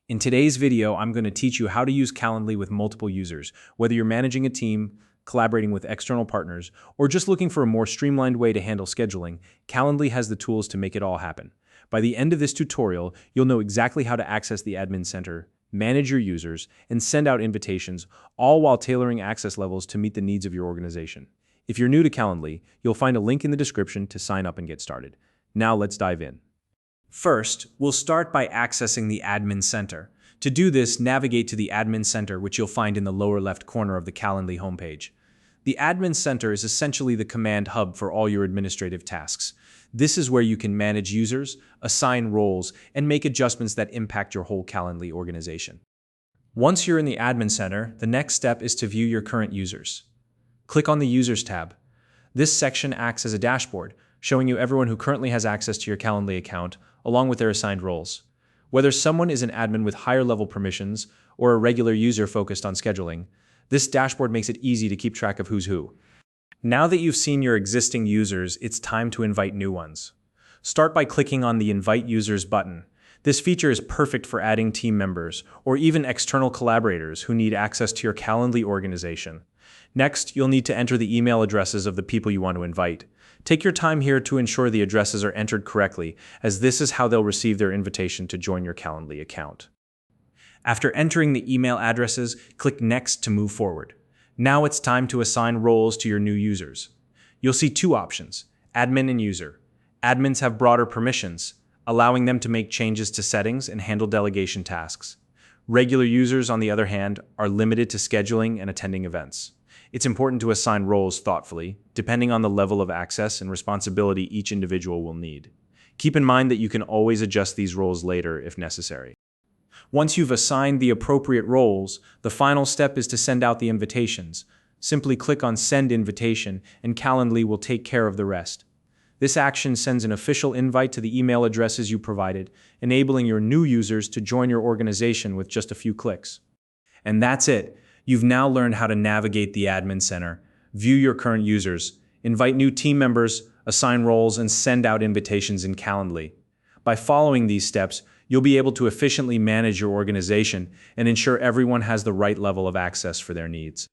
In today's video, I'm going to teach you how to use Calendly with multiple users, whether you're managing a team, collaborating with external partners, or just looking for a more streamlined way to handle scheduling. Calendly has the tools to make it all happen. By the end of this tutorial, you'll know exactly how to access the admin center, manage your users, and send out invitations, all while tailoring access levels to meet the needs of your organization. If you're new to Calendly, you'll find a link in the description to sign up and get started. Now let's dive in. First, we'll start by accessing the Admin Center. To do this, navigate to the Admin Center, which you'll find in the lower left corner of the Calendly homepage. The Admin Center is essentially the command hub for all your administrative tasks. This is where you can manage users, assign roles, and make adjustments that impact your whole Calendly organization. Once you're in the Admin Center, the next step is to view your current users. Click on the Users tab. This section acts as a dashboard, showing you everyone who currently has access to your Calendly account, along with their assigned roles. Whether someone is an admin with higher level permissions or a regular user focused on scheduling, this dashboard makes it easy to keep track of who's who. Now that you've seen your existing users, it's time to invite new ones. Start by clicking on the Invite Users button. This feature is perfect for adding team members or even external collaborators who need access to your Calendly organization. Next, you'll need to enter the email addresses of the people you want to invite. Take your time here to ensure the addresses are entered correctly, as this is how they'll receive their invitation to join your Calendly account. After entering the email addresses, click Next to move forward. Now it's time to assign roles to your new users. You'll see two options, admin and user. Admins have broader permissions, allowing them to make changes to settings and handle delegation tasks. Regular users, on the other hand, are limited to scheduling and attending events. It's important to assign roles thoughtfully, depending on the level of access and responsibility each individual will need. Keep in mind that you can always adjust these roles later if necessary. Once you've assigned the appropriate roles, the final step is to send out the invitations. Simply click on Send Invitation, and Calendly will take care of the rest. This action sends an official invite to the email addresses you provided, enabling your new users to join your organization with just a few clicks. And that's it. You've now learned how to navigate the Admin Center, view your current users, invite new team members, assign roles, and send out invitations in Calendly. By following these steps, you'll be able to efficiently manage your organization and ensure everyone has the right level of access for their needs.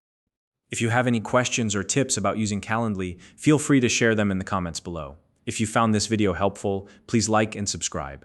If you have any questions or tips about using Calendly, feel free to share them in the comments below. If you found this video helpful, please like and subscribe.